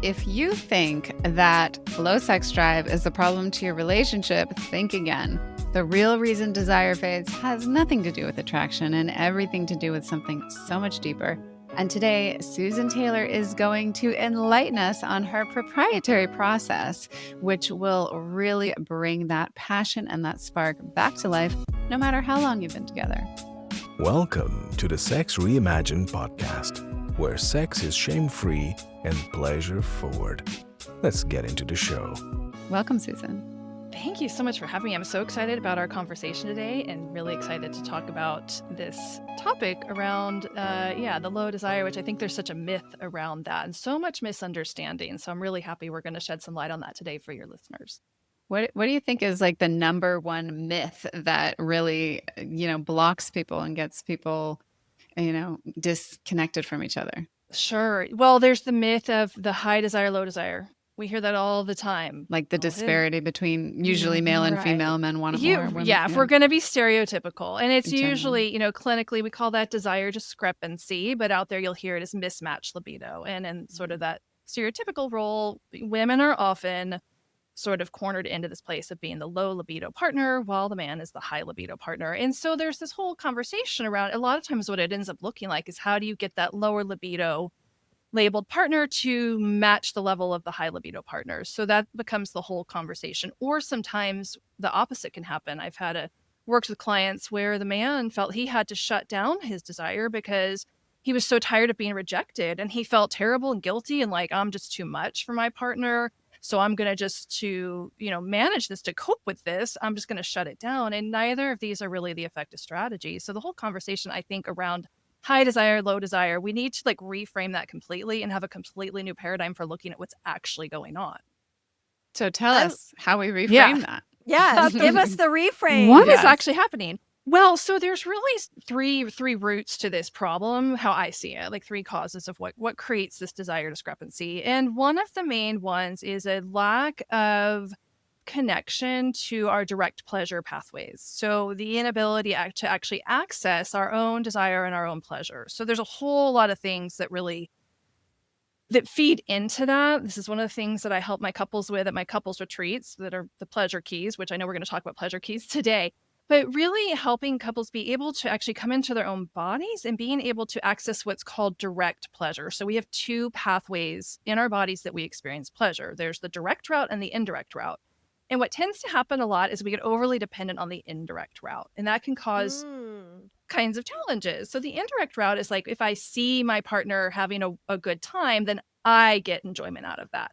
If you think that low sex drive is a problem to your relationship, think again. The real reason desire fades has nothing to do with attraction and everything to do with something so much deeper. And today, Susan Taylor is going to enlighten us on her proprietary process, which will really bring that passion and that spark back to life, no matter how long you've been together. Welcome to the Sex Reimagined podcast, where sex is shame-free and pleasure-forward. Let's get into the show. Welcome, Susan. Thank you so much for having me. I'm so excited about our conversation today and really excited to talk about this topic around, the low desire, which I think there's such a myth around that and so much misunderstanding. So I'm really happy we're going to shed some light on that today for your listeners. What do you think is like the number one myth that really, blocks people and gets people, disconnected from each other? Sure. Well, there's the myth of the high desire, low desire. We hear that all the time. Like the disparity between usually male and female, men want it more. Women, if we're going to be stereotypical. And it's Generally. usually, clinically, we call that desire discrepancy, but out there you'll hear it as mismatched libido. And in sort of that stereotypical role, women are often sort of cornered into this place of being the low libido partner while the man is the high libido partner. And so there's this whole conversation around, a lot of times what it ends up looking like is how do you get that lower libido labeled partner to match the level of the high libido partners? So that becomes the whole conversation. Or sometimes the opposite can happen. I've worked with clients where the man felt he had to shut down his desire because he was so tired of being rejected and he felt terrible and guilty and like, I'm just too much for my partner. So I'm going to manage this, to cope with this, I'm just going to shut it down. And neither of these are really the effective strategy. So the whole conversation, I think, around high desire, low desire, we need to reframe that completely and have a completely new paradigm for looking at what's actually going on. So tell us how we reframe that. Yeah, give us the reframe. What is actually happening? Well, so there's really three roots to this problem, how I see it, like three causes of what creates this desire discrepancy. And one of the main ones is a lack of connection to our direct pleasure pathways. So the inability to actually access our own desire and our own pleasure. So there's a whole lot of things that feed into that. This is one of the things that I help my couples with at my couples retreats that are the pleasure keys, which I know we're going to talk about pleasure keys today. But really helping couples be able to actually come into their own bodies and being able to access what's called direct pleasure. So we have two pathways in our bodies that we experience pleasure. There's the direct route and the indirect route. And what tends to happen a lot is we get overly dependent on the indirect route. And that can cause kinds of challenges. So the indirect route is like, if I see my partner having a good time, then I get enjoyment out of that.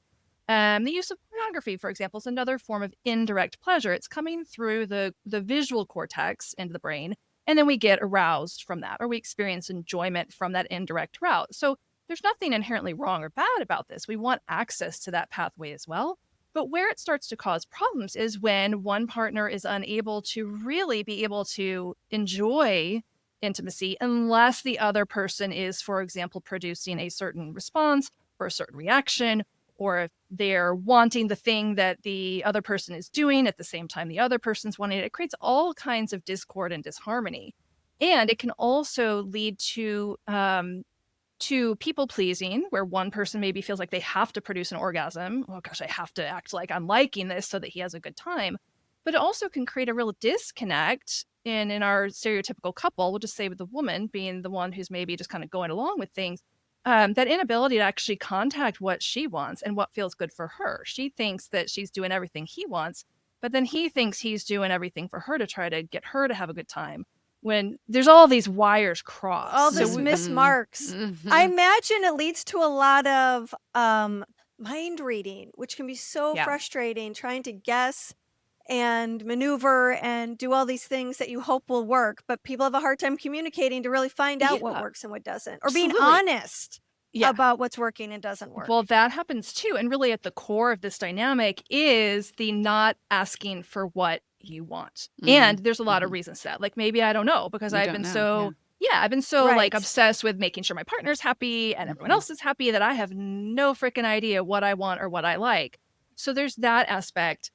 The use of pornography, for example, is another form of indirect pleasure. It's coming through the visual cortex into the brain, and then we get aroused from that, or we experience enjoyment from that indirect route. So there's nothing inherently wrong or bad about this. We want access to that pathway as well. But where it starts to cause problems is when one partner is unable to really be able to enjoy intimacy unless the other person is, for example, producing a certain response or a certain reaction, or if they're wanting the thing that the other person is doing at the same time the other person's wanting it. It creates all kinds of discord and disharmony. And it can also lead to people pleasing, where one person maybe feels like they have to produce an orgasm. Oh gosh, I have to act like I'm liking this so that he has a good time. But it also can create a real disconnect in our stereotypical couple. We'll just say with the woman being the one who's maybe just kind of going along with things. That inability to actually contact what she wants and what feels good for her. She thinks that she's doing everything he wants, but then he thinks he's doing everything for her to try to get her to have a good time. When there's all these wires crossed. All these mismarks. Mm-hmm. I imagine it leads to a lot of mind reading, which can be so frustrating, trying to guess and maneuver and do all these things that you hope will work, but people have a hard time communicating to really find out what works and what doesn't, or being honest about what's working and doesn't work. Well, that happens too. And really at the core of this dynamic is the not asking for what you want. And there's a lot of reasons to that. Like maybe I don't know because I've been so like obsessed with making sure my partner's happy and everyone else is happy that I have no freaking idea what I want or what I like. So there's that aspect.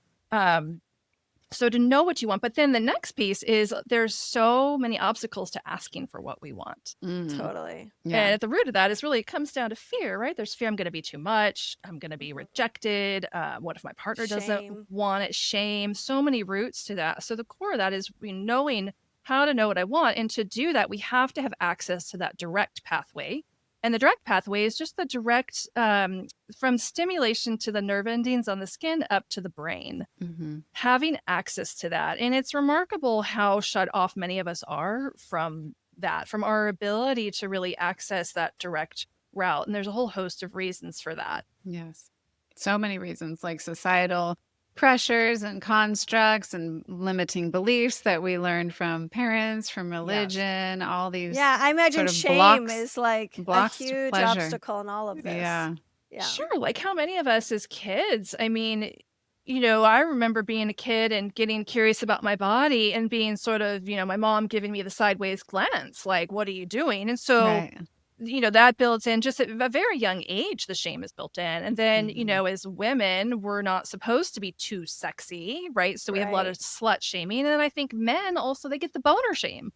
So to know what you want, but then the next piece is there's so many obstacles to asking for what we want. Totally. And at the root of that is really, it comes down to fear, right? There's fear I'm going to be too much. I'm going to be rejected. What if my partner doesn't want it? Shame. So many roots to that. So the core of that is knowing how to know what I want. And to do that, we have to have access to that direct pathway. And the direct pathway is just the direct from stimulation to the nerve endings on the skin up to the brain, having access to that. And it's remarkable how shut off many of us are from that, from our ability to really access that direct route. And there's a whole host of reasons for that. Yes. So many reasons, like societal pressures and constructs and limiting beliefs that we learned from parents, from religion, all these. Yeah, I imagine sort of shame is like a blocks to huge pleasure. obstacle in all of this. Yeah. Sure. Like how many of us as kids, I mean, I remember being a kid and getting curious about my body and being sort of, my mom giving me the sideways glance, like, what are you doing? And so, that builds in just at a very young age, the shame is built in. And then, as women, we're not supposed to be too sexy, right? So we have a lot of slut shaming. And I think men also, they get the boner shame,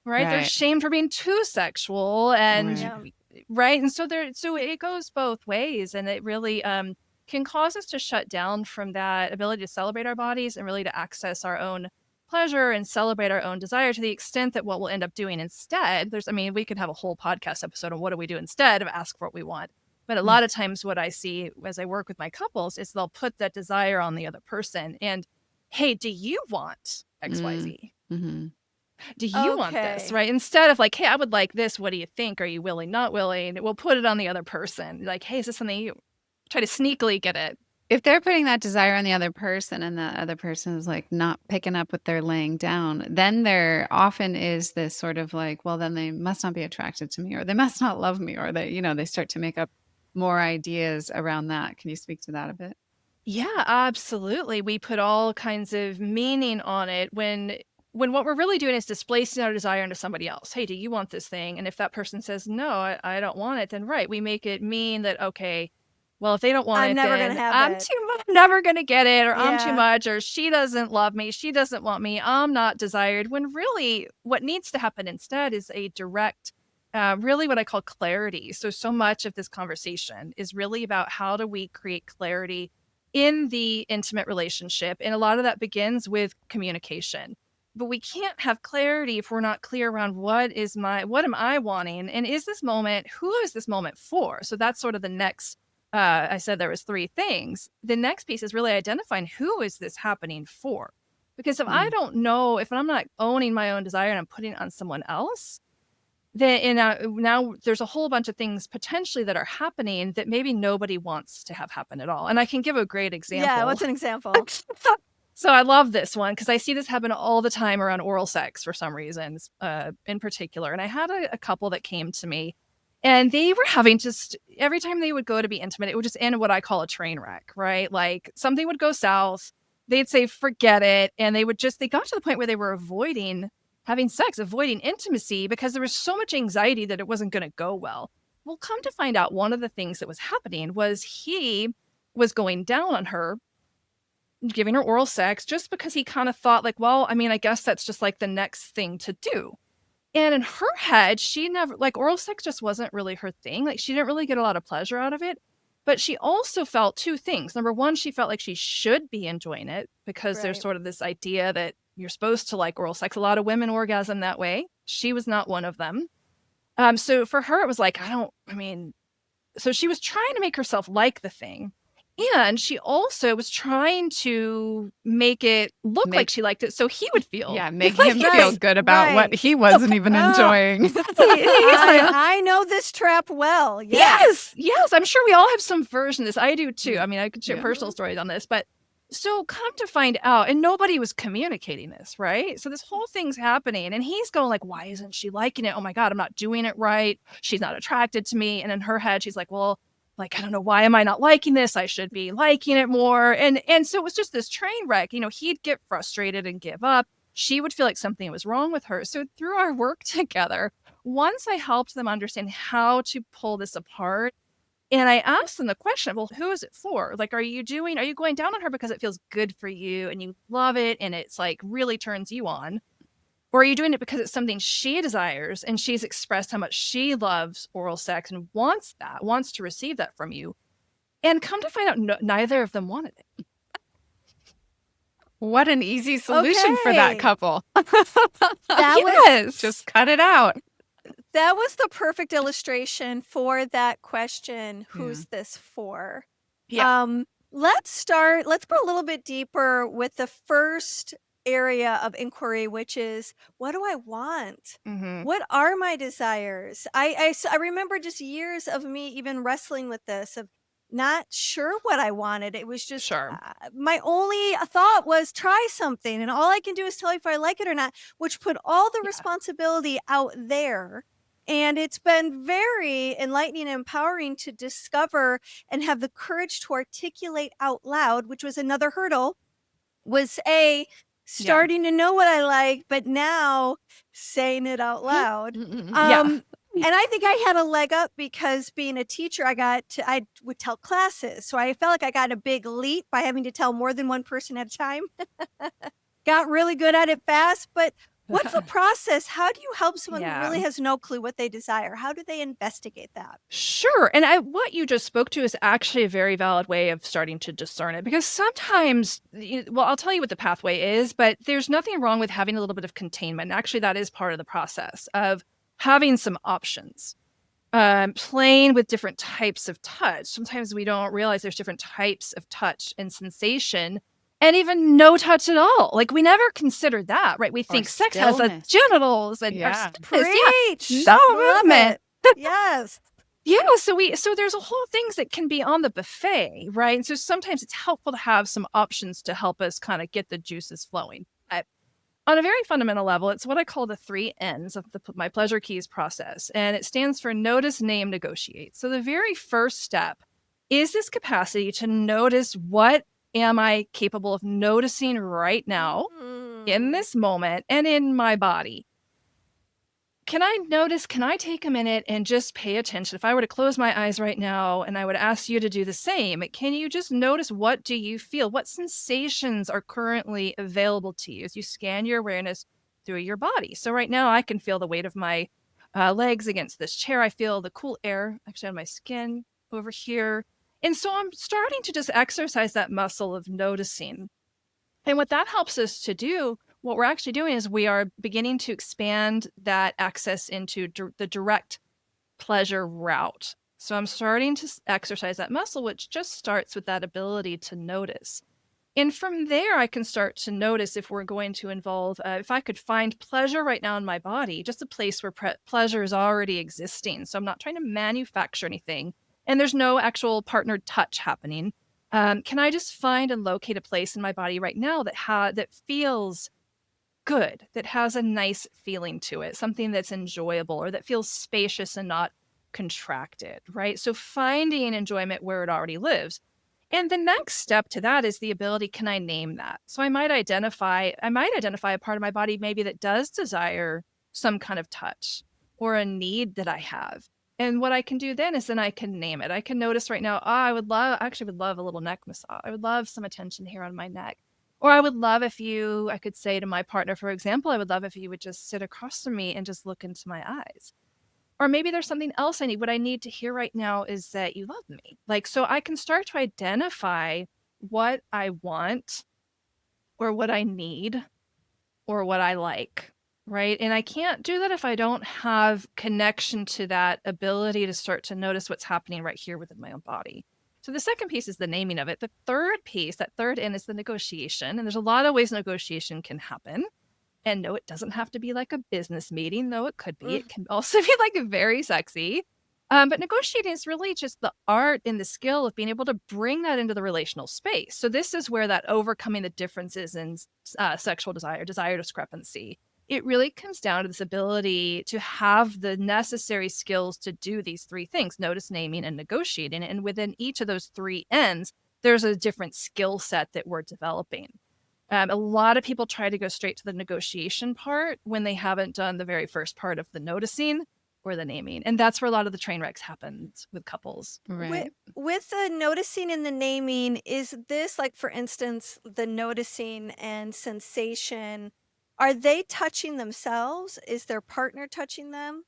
right? They're shamed for being too sexual and right. And so it goes both ways. And it really can cause us to shut down from that ability to celebrate our bodies and really to access our own pleasure and celebrate our own desire, to the extent that what we'll end up doing instead, we could have a whole podcast episode on what do we do instead of ask for what we want. But a lot of times what I see as I work with my couples is they'll put that desire on the other person and, hey, do you want XYZ? Do you want this, right? Instead of like, hey, I would like this. What do you think? Are you willing, not willing? We'll put it on the other person. Like, hey, is this something you try to sneakily get it? If they're putting that desire on the other person and the other person is like not picking up what they're laying down, then there often is this sort of like, well, then they must not be attracted to me, or they must not love me, or they, they start to make up more ideas around that. Can you speak to that a bit? Yeah, absolutely. We put all kinds of meaning on it when what we're really doing is displacing our desire into somebody else. Hey, do you want this thing? And if that person says, no, I don't want it, then we make it mean that, okay, well, if they don't want I'm it, never then gonna have I'm it. too much, never going to get it, or I'm too much, or she doesn't love me, she doesn't want me, I'm not desired. When really what needs to happen instead is a direct, really what I call clarity. So much of this conversation is really about how do we create clarity in the intimate relationship. And a lot of that begins with communication. But we can't have clarity if we're not clear around what am I wanting? And is this moment, who is this moment for? So that's sort of the next, I said there was 3 things. The next piece is really identifying who is this happening for? Because if I don't know, if I'm not owning my own desire and I'm putting it on someone else, then now there's a whole bunch of things potentially that are happening that maybe nobody wants to have happen at all. And I can give a great example. Yeah, what's an example? So I love this one because I see this happen all the time around oral sex for some reasons, in particular. And I had a couple that came to me, and they were having just, every time they would go to be intimate, it would just end in what I call a train wreck, right? Like something would go south, they'd say, forget it. And they got to the point where they were avoiding having sex, avoiding intimacy, because there was so much anxiety that it wasn't going to go well. Well, come to find out, one of the things that was happening was he was going down on her, giving her oral sex, just because he kind of thought like, well, I mean, I guess that's just like the next thing to do. And in her head, she never, like, oral sex just wasn't really her thing. Like, she didn't really get a lot of pleasure out of it. But she also felt 2 things. Number one, she felt like she should be enjoying it because there's sort of this idea that you're supposed to like oral sex. A lot of women orgasm that way. She was not one of them. So for her, it was like, so she was trying to make herself like the thing. And she also was trying to make it look like she liked it so he would feel. Yeah, make him feel good about what he wasn't even enjoying. I know this trap well. Yes. I'm sure we all have some version of this. I do too. I mean, I could share personal stories on this, but so come to find out, and nobody was communicating this, right? So this whole thing's happening, and he's going like, why isn't she liking it? Oh my God, I'm not doing it right. She's not attracted to me. And in her head, she's like, well, like, I don't know, why am I not liking this? I should be liking it more. And so it was just this train wreck. He'd get frustrated and give up. She would feel like something was wrong with her. So through our work together, once I helped them understand how to pull this apart And I asked them the question, well, who is it for? Like, are you going down on her because it feels good for you and you love it and it's like really turns you on? Or are you doing it because it's something she desires and she's expressed how much she loves oral sex and wants to receive that from you? And come to find out, neither of them wanted it. What an easy solution for that couple. Yes. Just cut it out. That was the perfect illustration for that question, who's this for? Yeah. Let's go a little bit deeper with the first area of inquiry, which is, what do I want? What are my desires? I remember just years of me even wrestling with this, of not sure what I wanted. It was just my only thought was try something, and all I can do is tell you if I like it or not, which put all the responsibility out there. And it's been very enlightening and empowering to discover and have the courage to articulate out loud, which was another hurdle, was starting to know what I like, but now saying it out loud. And I think I had a leg up because being a teacher, I would tell classes. So I felt like I got a big leap by having to tell more than one person at a time. Got really good at it fast, but what's the process? How do you help someone who really has no clue what they desire? How do they investigate that? Sure. And what you just spoke to is actually a very valid way of starting to discern it, because sometimes, well, I'll tell you what the pathway is, but there's nothing wrong with having a little bit of containment. Actually, that is part of the process of having some options, playing with different types of touch. Sometimes we don't realize there's different types of touch and sensation. And even no touch at all. Like, we never considered that, right? We think sex has genitals and Preach. No movement. Yes. So there's a whole things that can be on the buffet, right? And so sometimes it's helpful to have some options to help us kind of get the juices flowing. On a very fundamental level, it's what I call the 3 N's of my pleasure keys process. And it stands for notice, name, negotiate. So the very first step is this capacity to notice, what am I capable of noticing right now in this moment and in my body? Can I take a minute and just pay attention? If I were to close my eyes right now and I would ask you to do the same, can you just notice, what do you feel? What sensations are currently available to you as you scan your awareness through your body? So right now I can feel the weight of my legs against this chair. I feel the cool air actually on my skin over here. And so I'm starting to just exercise that muscle of noticing. And what that helps us to do, what we're actually doing is we are beginning to expand that access into the direct pleasure route. So I'm starting to exercise that muscle, which just starts with that ability to notice. And from there, I can start to notice if we're going to involve, if I could find pleasure right now in my body, just a place where pleasure is already existing. So I'm not trying to manufacture anything, and there's no actual partnered touch happening. Can I just find and locate a place in my body right now that feels good, that has a nice feeling to it, something that's enjoyable or that feels spacious and not contracted, right? So finding enjoyment where it already lives. And the next step to that is the ability, can I name that? So I might identify a part of my body maybe that does desire some kind of touch or a need that I have. And what I can do then is I can name it. I can notice right now, I would love a little neck massage. I would love some attention here on my neck. Or I would love I could say to my partner, for example, I would love if you would just sit across from me and just look into my eyes. Or maybe there's something else I need. What I need to hear right now is that you love me. So I can start to identify what I want or what I need or what I like. Right. And I can't do that if I don't have connection to that ability to start to notice what's happening right here within my own body. So the second piece is the naming of it. The third piece, that third N, is the negotiation. And there's a lot of ways negotiation can happen. And no, it doesn't have to be like a business meeting, though it could be. It can also be like very sexy. But negotiating is really just the art and the skill of being able to bring that into the relational space. So this is where that overcoming the differences in sexual desire discrepancy, it really comes down to this ability to have the necessary skills to do these 3 things: notice, naming, and negotiating. And within each of those 3 ends, there's a different skill set that we're developing. A lot of people try to go straight to the negotiation part when they haven't done the very first part of the noticing. or the naming. And that's where a lot of the train wrecks happens with couples. Right. With the noticing and the naming, is this like, for instance, the noticing and sensation, are they touching themselves? Is their partner touching them?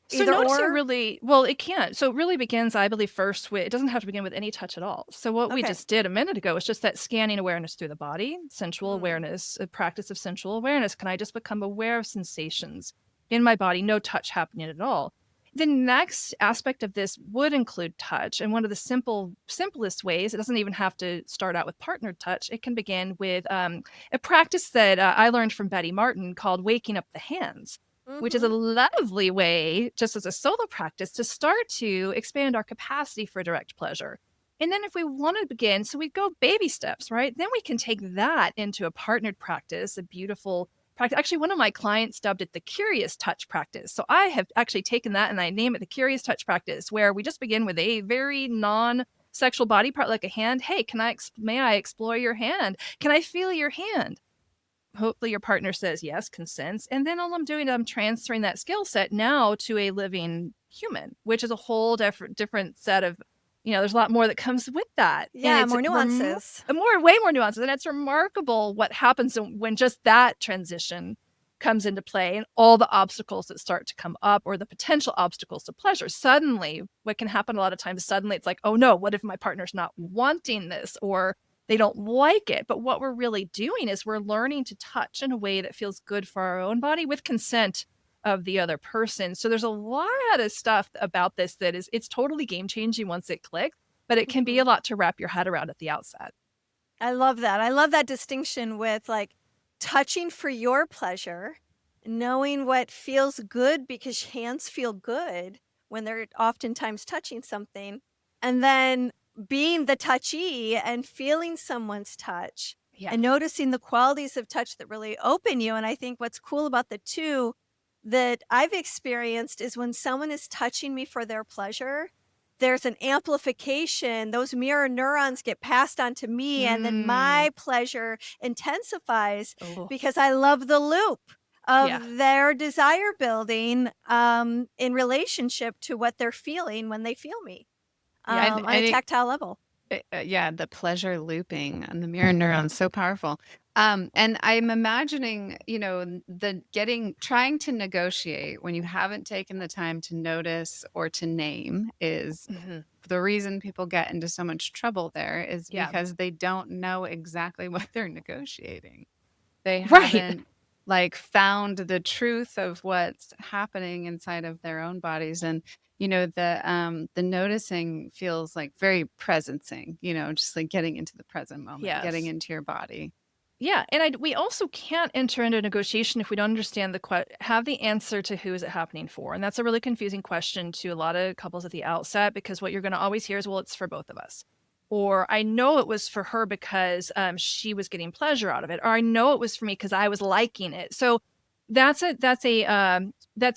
So Either noticing or? really, well, it can't. So it really begins, I believe, first with, it doesn't have to begin with any touch at all. So what we Okay. just did a minute ago was just that scanning awareness through the body, sensual awareness, a practice of sensual awareness. Can I just become aware of sensations in my body? No touch happening at all. The next aspect of this would include touch. And one of the simplest ways, it doesn't even have to start out with partnered touch. It can begin with a practice that I learned from Betty Martin called waking up the hands, which is a lovely way, just as a solo practice, to start to expand our capacity for direct pleasure. And then if we want to begin, so we go baby steps, right? Then we can take that into a partnered practice, a beautiful practice. Actually, one of my clients dubbed it the curious touch practice. So I have actually taken that and I name it the curious touch practice, where we just begin with a very non-sexual body part like a hand. Hey, may I explore your hand? Can I feel your hand? Hopefully your partner says yes, consents. And then all I'm doing, I'm transferring that skill set now to a living human, which is a whole different set of, there's a lot more that comes with that. Yeah, and it's more nuances. way more nuances. And it's remarkable what happens when just that transition comes into play and all the obstacles that start to come up, or the potential obstacles to pleasure. Suddenly, what can happen a lot of times, suddenly it's like, oh no, what if my partner's not wanting this, or they don't like it? But what we're really doing is we're learning to touch in a way that feels good for our own body with consent of the other person. So there's a lot of stuff about this that it's totally game changing once it clicks, but it can be a lot to wrap your head around at the outset. I love that. I love that distinction with like touching for your pleasure, knowing what feels good because hands feel good when they're oftentimes touching something, and then being the touchy and feeling someone's touch and noticing the qualities of touch that really open you. And I think what's cool about the two that I've experienced is when someone is touching me for their pleasure, there's an amplification. Those mirror neurons get passed on to me, and then my pleasure intensifies because I love the loop of their desire building in relationship to what they're feeling when they feel me on a tactile level. Yeah, the pleasure looping and the mirror neurons, so powerful. And I'm imagining, trying to negotiate when you haven't taken the time to notice or to name is the reason people get into so much trouble there, is because they don't know exactly what they're negotiating. They haven't found the truth of what's happening inside of their own bodies. And the noticing feels like very presencing, just like getting into the present moment, getting into your body. Yeah, and we also can't enter into a negotiation if we don't understand have the answer to who is it happening for. And that's a really confusing question to a lot of couples at the outset, because what you're going to always hear is, well, it's for both of us. Or I know it was for her because she was getting pleasure out of it. Or I know it was for me because I was liking it. So that's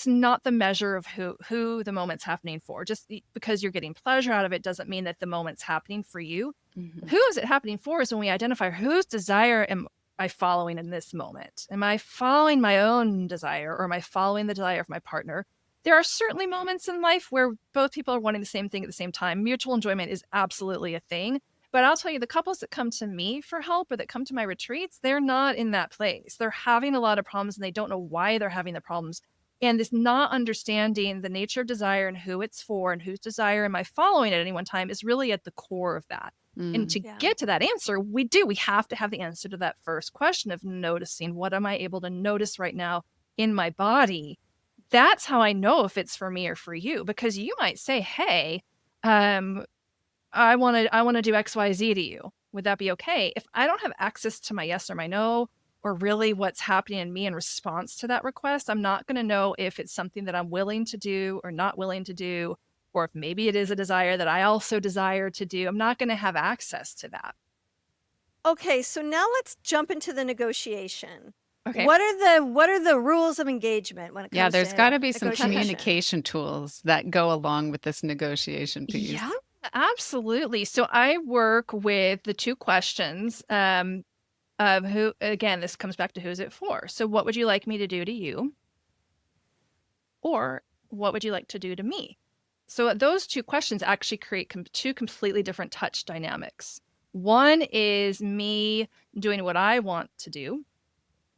not the measure of who the moment's happening for. Just because you're getting pleasure out of it doesn't mean that the moment's happening for you. Who is it happening for is when we identify whose desire am I following in this moment. Am I following my own desire, or am I following the desire of my partner? There are certainly moments in life where both people are wanting the same thing at the same time. Mutual enjoyment is absolutely a thing. But I'll tell you, the couples that come to me for help or that come to my retreats, they're not in that place. They're having a lot of problems and they don't know why they're having the problems. And this not understanding the nature of desire and who it's for and whose desire am I following at any one time is really at the core of that. And to get to that answer, we have to have the answer to that first question of noticing. What am I able to notice right now in my body? That's how I know if it's for me or for you, because you might say, hey, I want to do XYZ to you. Would that be okay? If I don't have access to my yes or my no, or really what's happening in me in response to that request, I'm not going to know if it's something that I'm willing to do or not willing to do, or if maybe it is a desire that I also desire to do. I'm not going to have access to that. Okay, so now let's jump into the negotiation. Okay. What are the rules of engagement when it comes to there's got to be some negotiation? communication tools that go along with this negotiation piece. Yeah, absolutely. So I work with the two questions of who, again, this comes back to who's it for. So what would you like me to do to you? Or what would you like to do to me? So those two questions actually create two completely different touch dynamics. One is me doing what I want to do,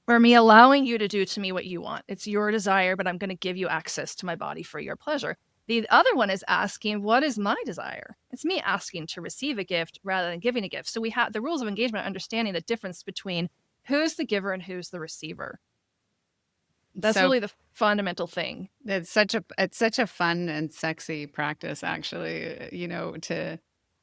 or me allowing you to do to me what you want. It's your desire, but I'm going to give you access to my body for your pleasure. The other one is asking, what is my desire? It's me asking to receive a gift rather than giving a gift. So we have the rules of engagement, understanding the difference between who's the giver and who's the receiver. That's really the fundamental thing. It's such a fun and sexy practice, actually, you know, to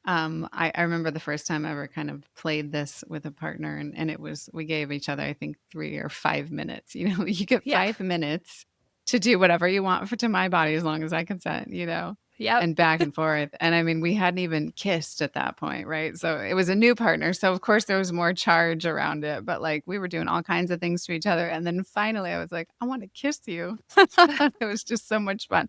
I remember the first time I ever kind of played this with a partner, and it was, we gave each other, I think, 3 or 5 minutes. You know, you get 5 minutes to do whatever you want to my body as long as I consent, you know. Yeah. And back and forth. And I mean, we hadn't even kissed at that point, right? So it was a new partner. So of course there was more charge around it, but like we were doing all kinds of things to each other. And then finally I was like, I want to kiss you. It was just so much fun.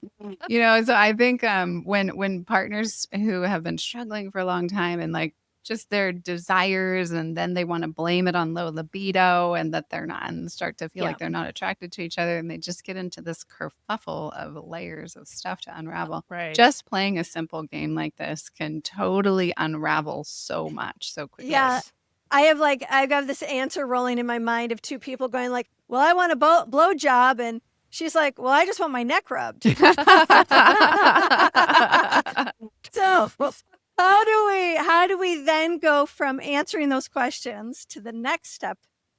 You know, so I think when partners who have been struggling for a long time and like just their desires, and then they want to blame it on low libido and that they're not, and start to feel like they're not attracted to each other, and they just get into this kerfuffle of layers of stuff to unravel. Right. Just playing a simple game like this can totally unravel so much so quickly. Yeah. I've got this answer rolling in my mind of two people going like, well, I want a blow job, and she's like, well, I just want my neck rubbed. So how do we then go from answering those questions to the next step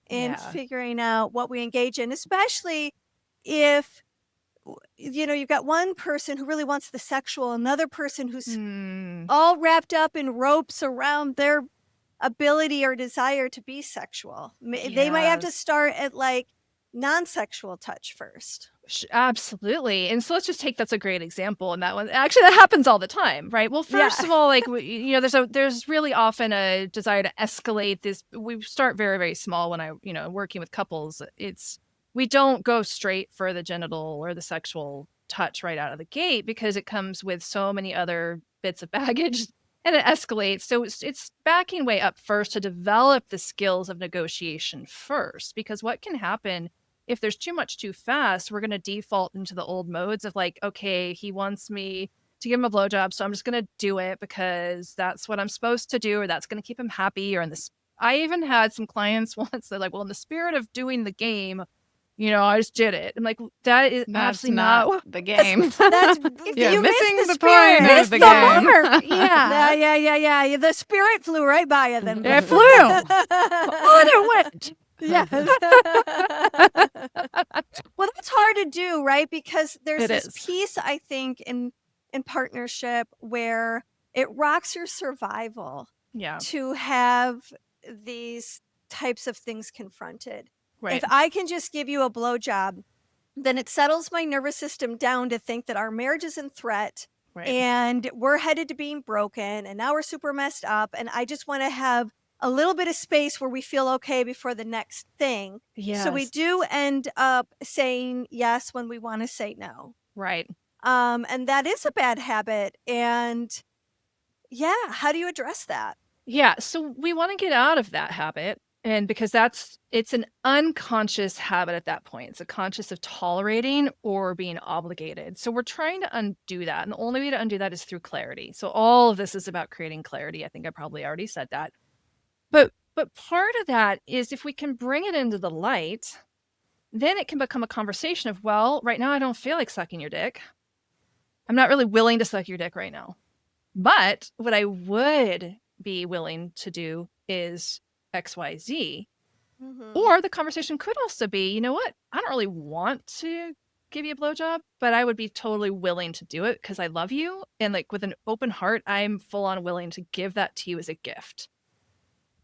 in figuring out what we engage in, especially if, you know, you've got one person who really wants the sexual, another person who's all wrapped up in ropes around their ability or desire to be sexual. They might have to start at like non-sexual touch first. Absolutely. And so let's just take, that's a great example. And that one, actually, that happens all the time, right? Well, first of all, like, you know, there's really often a desire to escalate this. We start very, very small when working with couples. We don't go straight for the genital or the sexual touch right out of the gate, because it comes with so many other bits of baggage and it escalates. So it's backing way up first to develop the skills of negotiation first, because what can happen if there's too much too fast, we're going to default into the old modes of like, okay, he wants me to give him a blowjob, so I'm just going to do it because that's what I'm supposed to do, or that's going to keep him happy. Or I even had some clients once, they're like, well, in the spirit of doing the game, you know, I just did it. I'm like, that is absolutely not the game. That's you're missing the spirit. point of the game. Yeah. The spirit flew right by you then. It flew. On it went. Yeah. Well, that's hard to do, right? Because there's this piece, I think, in partnership where it rocks your survival to have these types of things confronted. Right. If I can just give you a blowjob, then it settles my nervous system down to think that our marriage is in threat, and we're headed to being broken, and now we're super messed up, and I just want to have a little bit of space where we feel okay before the next thing. Yes. So we do end up saying yes when we want to say no. Right. And that is a bad habit. And how do you address that? Yeah. So we want to get out of that habit. And because it's an unconscious habit at that point. It's a conscious of tolerating or being obligated. So we're trying to undo that. And the only way to undo that is through clarity. So all of this is about creating clarity. I think I probably already said that. But part of that is if we can bring it into the light, then it can become a conversation of, well, right now I don't feel like sucking your dick. I'm not really willing to suck your dick right now. But what I would be willing to do is XYZ. Mm-hmm. Or the conversation could also be, you know what? I don't really want to give you a blowjob, but I would be totally willing to do it because I love you. And like with an open heart, I'm full on willing to give that to you as a gift.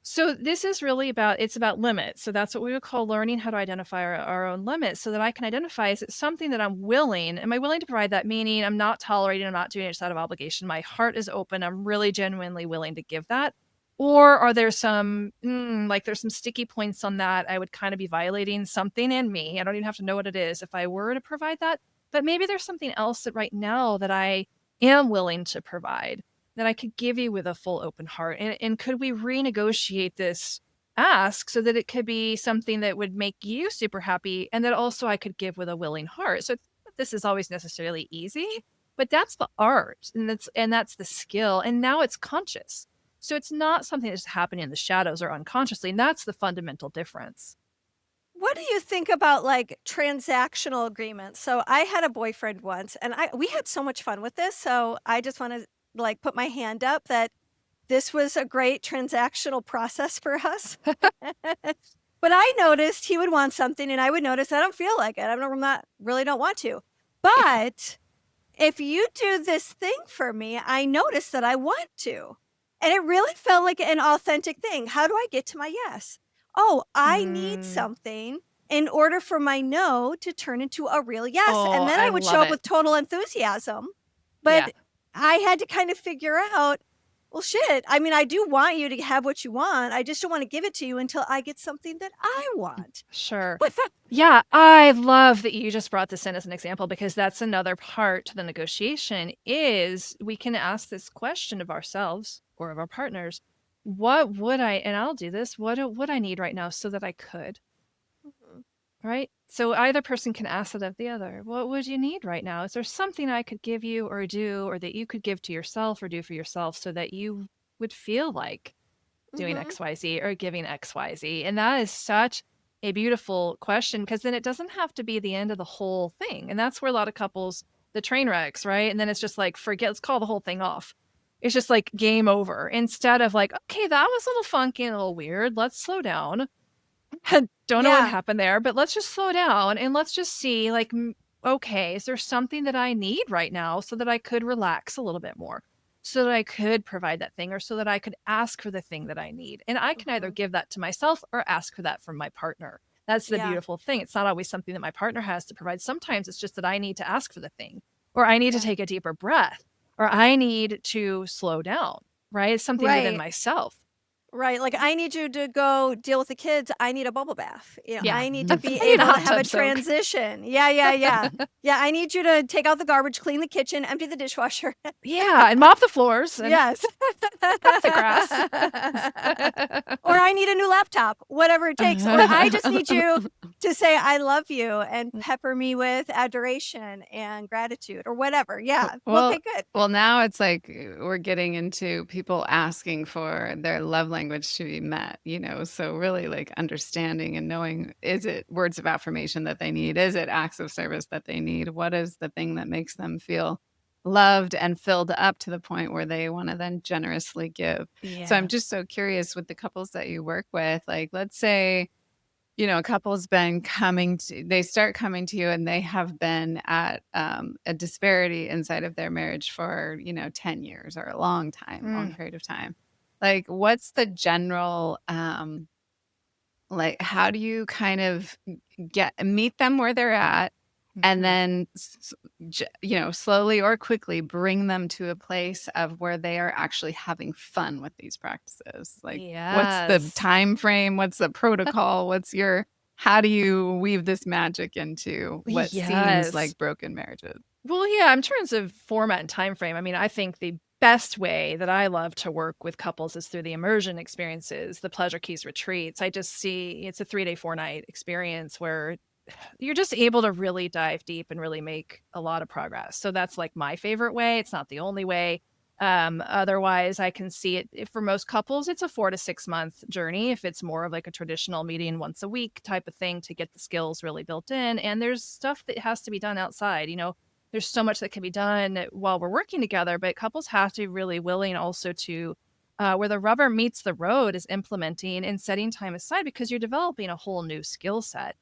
So this is really about limits. So that's what we would call learning how to identify our own limits, so that I can identify, is it something that I'm willing? Am I willing to provide that? Meaning I'm not tolerating, I'm not doing it just out of obligation. My heart is open. I'm really genuinely willing to give that. Or are there some, there's some sticky points on that? I would kind of be violating something in me. I don't even have to know what it is if I were to provide that. But maybe there's something else that right now that I am willing to provide, that I could give you with a full open heart. And could we renegotiate this ask so that it could be something that would make you super happy, and that also I could give with a willing heart? So it's this is always necessarily easy, but that's the art, and that's the skill, and now it's conscious. So it's not something that's happening in the shadows or unconsciously, and that's the fundamental difference. What do you think about, like, transactional agreements? So I had a boyfriend once, and we had so much fun with this, so I just wanna, like, put my hand up that this was a great transactional process for us. But I noticed he would want something, and I would notice I don't feel like it. I'm not really don't want to. But if you do this thing for me, I notice that I want to. And it really felt like an authentic thing. How do I get to my yes? Oh, I need something in order for my no to turn into a real yes. And Oh, then I I would show love up it. with total enthusiasm. Yeah. But I had to kind of figure out, well, shit. I mean, I do want you to have what you want. I just don't want to give it to you until I get something that I want. Sure. But that, Yeah, I love that you just brought this in as an example, because that's another part to the negotiation is we can ask this question of ourselves or of our partners. What would I, and I'll do this, what would I need right now so that I could, Mhm. right? So either person can ask it of the other. What would you need right now? Is there something I could give you or do, or that you could give to yourself or do for yourself so that you would feel like doing Mhm. XYZ or giving XYZ? And that is such a beautiful question, because then it doesn't have to be the end of the whole thing. And that's where a lot of couples, the train wrecks, right? And then it's just like, forget, let's call the whole thing off. It's just like game over, instead of like, okay, that was a little funky and a little weird. Let's slow down. Don't know what Yeah. happened there, but let's just slow down and let's just see, like, okay, is there something that I need right now so that I could relax a little bit more, so that I could provide that thing, or so that I could ask for the thing that I need? And I can either Mhm. give that to myself or ask for that from my partner. That's the Yeah. beautiful thing. It's not always something that my partner has to provide. Sometimes it's just that I need to ask for the thing, or I need to Yeah. take a deeper breath, or I need to slow down, right? It's something within Right. myself. Right, like, I need you to go deal with the kids, I need a bubble bath, Yeah. I need to be I need a able to hot have a tub soak. transition. Yeah, yeah, yeah. Yeah, I need you to take out the garbage, clean the kitchen, empty the dishwasher. Yeah, and mop the floors and Yes. cut the grass. Or I need a new laptop, whatever it takes, or I just need you to say, "I love you," and pepper me with adoration and gratitude or whatever. Yeah. Well, Well, okay, good. well, now it's like we're getting into people asking for their love language to be met, so really like understanding and knowing, is it words of affirmation that they need? Is it acts of service that they need? What is the thing that makes them feel loved and filled up to the point where they want to then generously give? So I'm Yeah. just so curious with the couples that you work with, like, let's say a couple's been they start coming to you and they have been at a disparity inside of their marriage for, 10 years or a long time, long Mm. period of time. Like, what's the general, like, how do you kind of meet them where they're at and Mhm. then, slowly or quickly bring them to a place of where they are actually having fun with these practices? Like, what's the Yes. time frame? What's the protocol? How do you weave this magic into what seems Yes. like broken marriages? Well, yeah, in terms of format and time frame, I mean, I think the best way that I love to work with couples is through the immersion experiences, the Pleasure Keys retreats. I just see it's a 3-day, 4-night experience where you're just able to really dive deep and really make a lot of progress. So that's like my favorite way. It's not the only way. Otherwise, I can see it for most couples, it's a 4 to 6 month journey. If it's more of like a traditional meeting once a week type of thing to get the skills really built in. And there's stuff that has to be done outside. There's so much that can be done while we're working together, but couples have to be really willing also to where the rubber meets the road is implementing and setting time aside, because you're developing a whole new skill set.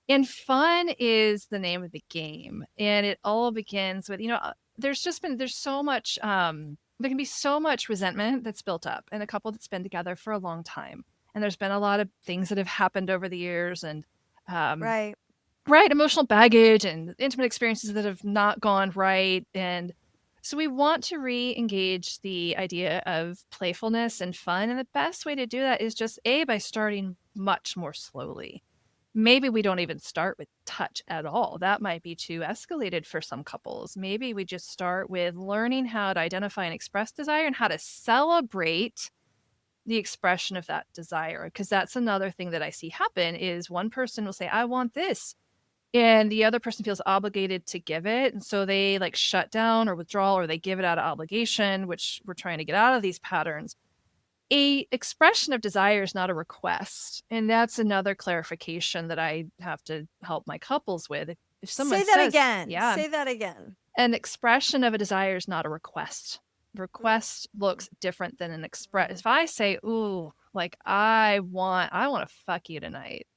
And fun is the name of the game. And it all begins with, there's so much, there can be so much resentment that's built up in a couple that's been together for a long time. And there's been a lot of things that have happened over the years, and, um, Right. right, emotional baggage and intimate experiences that have not gone right. And so we want to re-engage the idea of playfulness and fun. And the best way to do that is just by starting much more slowly. Maybe we don't even start with touch at all. That might be too escalated for some couples. Maybe we just start with learning how to identify and express desire and how to celebrate the expression of that desire. Because that's another thing that I see happen is one person will say, I want this. and the other person feels obligated to give it. And so they like shut down or withdraw, or they give it out of obligation, which we're trying to get out of these patterns. A expression of desire is not a request. And that's another clarification that I have to help my couples with. If someone Say that says, again. yeah, Say that again. an expression of a desire is not a request. Request looks different than an express. If I say, ooh, like I want to fuck you tonight.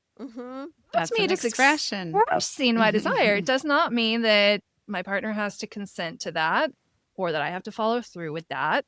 That's me an just expression. expressing my desire. It does not mean that my partner has to consent to that or that I have to follow through with that.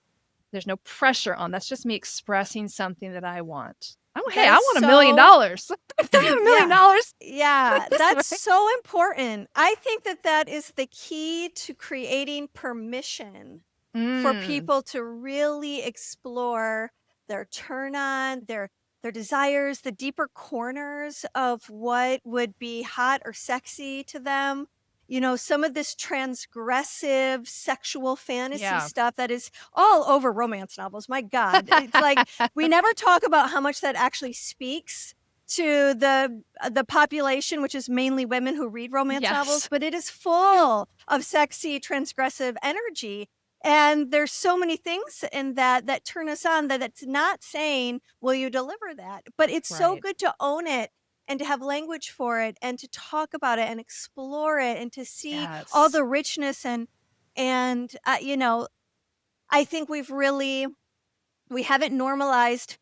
There's no pressure on. That's just me expressing something that I want. Oh, hey, I want $1 million. If I have $1 million. Yeah, that's so important. I think that is the key to creating permission for people to really explore their turn on, their desires, the deeper corners of what would be hot or sexy to them. You know, some of this transgressive sexual fantasy stuff that is all over romance novels. My God. It's like we never talk about how much that actually speaks to the population, which is mainly women who read romance novels, but it is full of sexy, transgressive energy. And there's so many things in that turn us on that it's not saying, will you deliver that? But it's so good to own it and to have language for it and to talk about it and explore it and to see all the richness and you know, I think we haven't normalized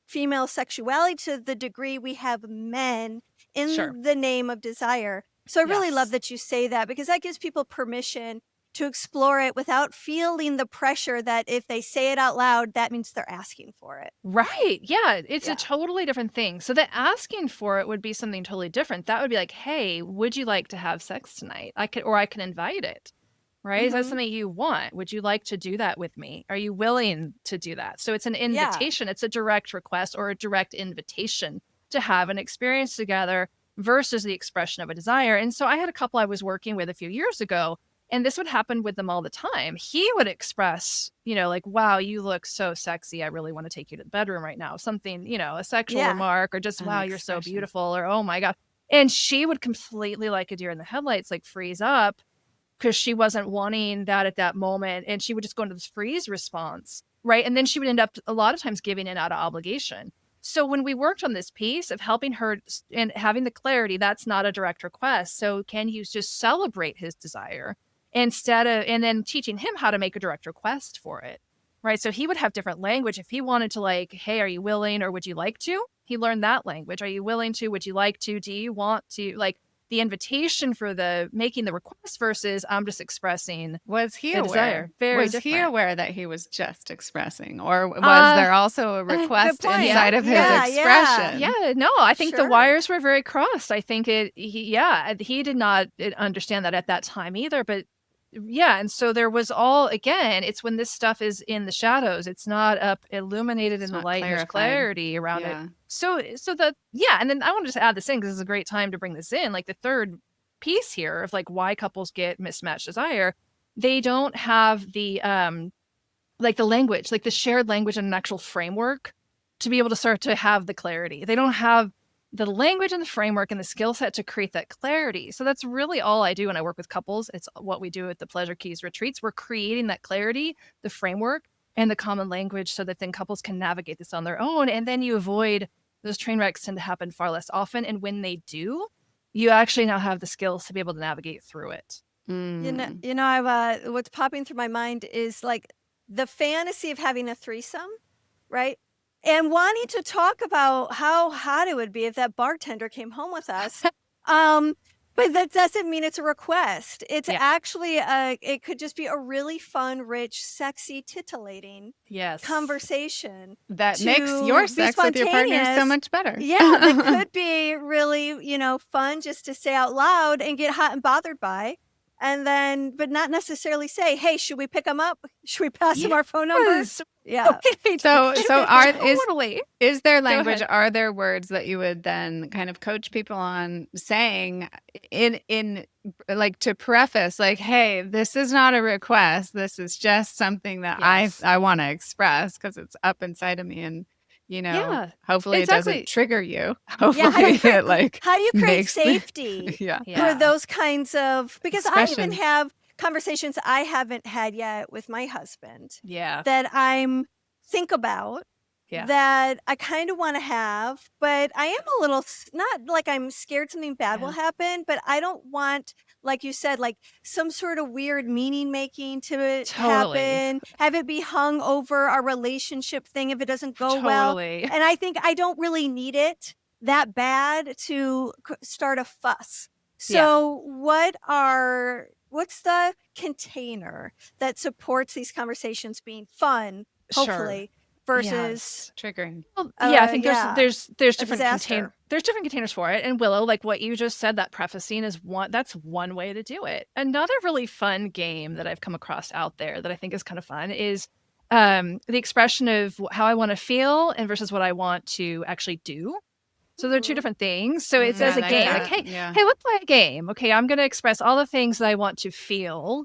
female sexuality to the degree we have men in the name of desire. So I really love that you say that, because that gives people permission to explore it without feeling the pressure that if they say it out loud, that means they're asking for it. Right. Yeah. It's a totally different thing. So the asking for it would be something totally different. That would be like, hey, would you like to have sex tonight? I can invite it. Right? Is that something you want? Would you like to do that with me? Are you willing to do that? So it's an invitation. It's a direct request or a direct invitation to have an experience together versus the expression of a desire. And so I had a couple I was working with a few years ago, and this would happen with them all the time. He would express, you know, like, wow, you look so sexy. I really want to take you to the bedroom right now. Something, you know, a sexual remark, or just, wow, you're so beautiful, or, oh my God. And she would completely, like a deer in the headlights, like freeze up, because she wasn't wanting that at that moment. And she would just go into this freeze response, right? And then she would end up a lot of times giving in out of obligation. So when we worked on this piece of helping her and having the clarity, that's not a direct request. So can you just celebrate his desire instead of, and then teaching him how to make a direct request for it, right? So he would have different language. If he wanted to, like, hey, are you willing, or would you like to? He learned that language. Are you willing to? Would you like to? Do you want to? Like, the invitation for the making the request versus I'm just expressing. Was he aware? Desire? Very was different. he aware that he was just expressing, or was there also a request inside of his expression? Yeah, no, I think the wires were very crossed. I think he did not understand that at that time either, but yeah. And so there was again, it's when this stuff is in the shadows, it's not up illuminated in the light, and there's clarity around it. So and then I wanted to add this in because this is a great time to bring this in. Like the third piece here of like why couples get mismatched desire, they don't have the like the language, like the shared language and an actual framework to be able to start to have the clarity. They don't have the language and the framework and the skill set to create that clarity. So that's really all I do when I work with couples. It's what we do at the Pleasure Keys retreats. We're creating that clarity, the framework, and the common language so that then couples can navigate this on their own. And then you avoid those train wrecks tend to happen far less often. And when they do, you actually now have the skills to be able to navigate through it. You know, I've what's popping through my mind is like the fantasy of having a threesome, right? And wanting to talk about how hot it would be if that bartender came home with us. But that doesn't mean it's a request. It's actually it could just be a really fun, rich, sexy, titillating conversation that makes your sex with your partner so much better. Yeah, that could be really, you know, fun just to say out loud and get hot and bothered by. And then, but not necessarily say, hey, should we pick them up? Should we pass them our phone numbers? Yeah. So is there language? Are there words that you would then kind of coach people on saying in like to preface, like, hey, this is not a request. This is just something that I want to express because it's up inside of me. And hopefully it doesn't trigger you. Yeah, Hopefully it how do you create makes safety for those kinds of, because I even have conversations I haven't had yet with my husband that I'm think about that I kind of want to have, but I am a little, not like I'm scared something bad will happen, but I don't want, like you said, like some sort of weird meaning making to happen, have it be hung over our relationship thing if it doesn't go well. And I think I don't really need it that bad to start a fuss. So what's the container that supports these conversations being fun, hopefully, versus triggering? Well, I think there's different there's different containers for it. And Willow, like what you just said, that prefacing is that's one way to do it. Another really fun game that I've come across out there that I think is kind of fun is the expression of how I want to feel and versus what I want to actually do. So they're two different things. So it says a game, like, hey, let's play a game. Okay, I'm going to express all the things that I want to feel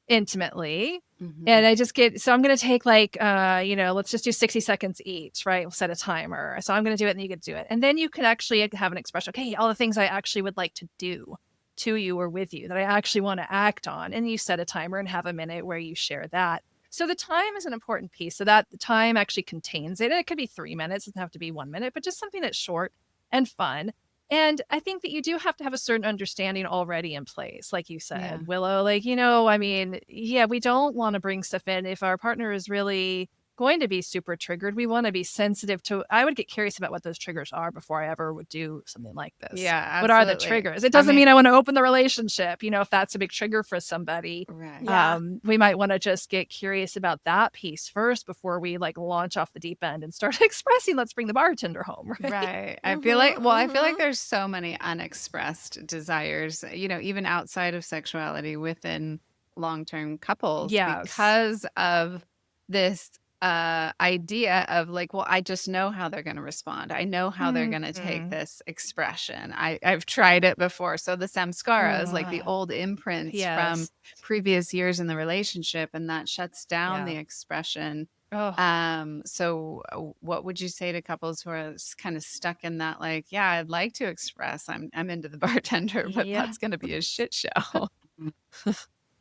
intimately. And I just so I'm going to take like, let's just do 60 seconds each, right? We'll set a timer. So I'm going to do it and you get to do it. And then you can actually have an expression. Okay, all the things I actually would like to do to you or with you that I actually want to act on. And you set a timer and have a minute where you share that. So the time is an important piece. So that the time actually contains it. And it could be 3 minutes. It doesn't have to be 1 minute, but just something that's short and fun. And I think that you do have to have a certain understanding already in place, like you said, Willow. Like, we don't want to bring stuff in if our partner is really going to be super triggered. We want to be sensitive to, I would get curious about what those triggers are before I ever would do something like this. Yeah, absolutely. What are the triggers? It doesn't mean I want to open the relationship, if that's a big trigger for somebody. Right. We might want to just get curious about that piece first before we like launch off the deep end and start expressing, let's bring the bartender home. Right. I feel like there's so many unexpressed desires, even outside of sexuality within long-term couples because of this idea of like, well, I just know how they're going to respond. I know how they're going to take this expression. I've tried it before. So the samskaras, like the old imprints from previous years in the relationship, and that shuts down the expression. So what would you say to couples who are kind of stuck in that, like, I'd like to express I'm into the bartender, but that's going to be a shit show.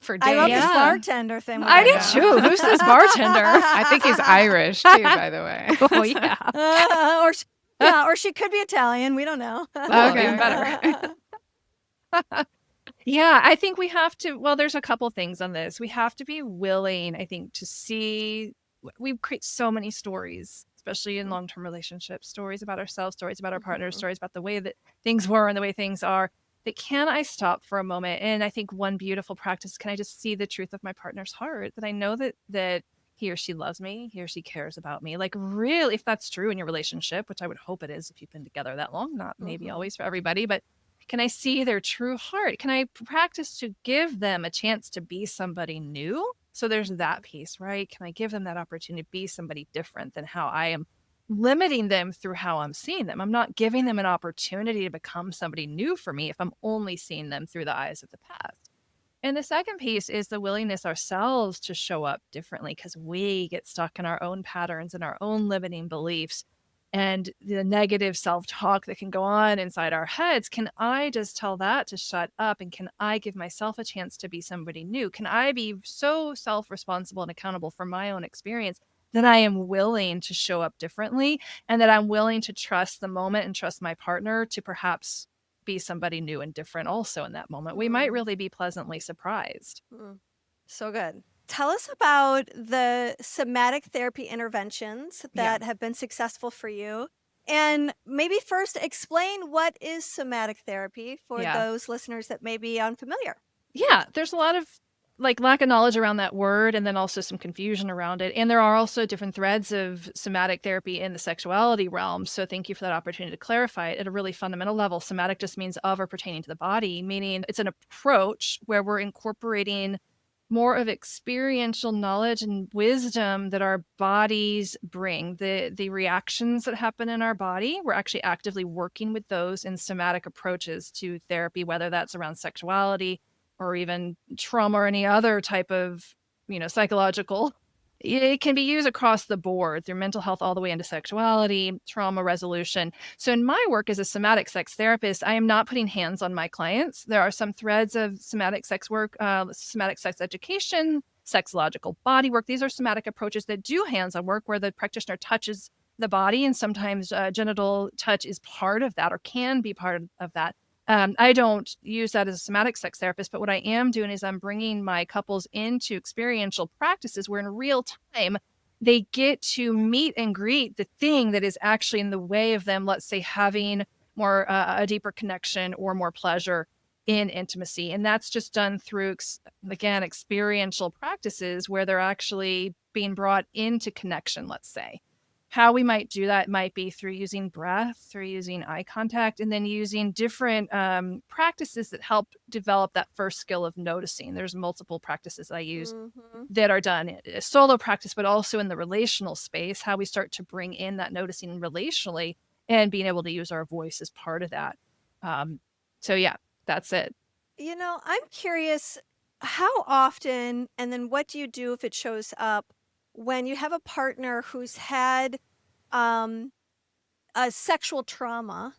For days. I love this bartender thing. I do too. Who's this bartender? I think he's Irish too, by the way. Oh yeah. Or she could be Italian. We don't know. Okay, even better. I think we have to. Well, there's a couple things on this. We have to be willing, I think, to see. We create so many stories, especially in long-term relationships. Stories about ourselves, stories about our partners, stories about the way that things were and the way things are. That can I stop for a moment? And I think one beautiful practice, can I just see the truth of my partner's heart? That I know that he or she loves me, he or she cares about me. Like really, if that's true in your relationship, which I would hope it is if you've been together that long, not maybe always for everybody, but can I see their true heart? Can I practice to give them a chance to be somebody new? So there's that piece, right? Can I give them that opportunity to be somebody different than how I am limiting them through how I'm seeing them? I'm not giving them an opportunity to become somebody new for me if I'm only seeing them through the eyes of the past. And the second piece is the willingness ourselves to show up differently because we get stuck in our own patterns and our own limiting beliefs and the negative self-talk that can go on inside our heads. Can I just tell that to shut up? And can I give myself a chance to be somebody new? Can I be so self-responsible and accountable for my own experience that I am willing to show up differently and that I'm willing to trust the moment and trust my partner to perhaps be somebody new and different also in that moment? We might really be pleasantly surprised. So good. Tell us about the somatic therapy interventions that have been successful for you. And maybe first explain what is somatic therapy for those listeners that may be unfamiliar. Yeah, there's a lot of lack of knowledge around that word and then also some confusion around it. And there are also different threads of somatic therapy in the sexuality realm. So thank you for that opportunity to clarify it at a really fundamental level. Somatic just means of or pertaining to the body, meaning it's an approach where we're incorporating more of experiential knowledge and wisdom that our bodies bring. The reactions that happen in our body, we're actually actively working with those in somatic approaches to therapy, whether that's around sexuality or even trauma or any other type of, psychological it can be used across the board through mental health all the way into sexuality, trauma resolution. So in my work as a somatic sex therapist, I am not putting hands on my clients. There are some threads of somatic sex work, somatic sex education, sexological body work. These are somatic approaches that do hands-on work where the practitioner touches the body, and sometimes genital touch is part of that or can be part of that. I don't use that as a somatic sex therapist, but what I am doing is I'm bringing my couples into experiential practices where in real time they get to meet and greet the thing that is actually in the way of them, let's say, having more a deeper connection or more pleasure in intimacy. And that's just done through, again, experiential practices where they're actually being brought into connection, let's say. How we might do that might be through using breath, through using eye contact, and then using different practices that help develop that first skill of noticing. There's multiple practices I use that are done in a solo practice, but also in the relational space, how we start to bring in that noticing relationally and being able to use our voice as part of that. So yeah, that's it. I'm curious, how often, and then what do you do if it shows up when you have a partner who's had a sexual trauma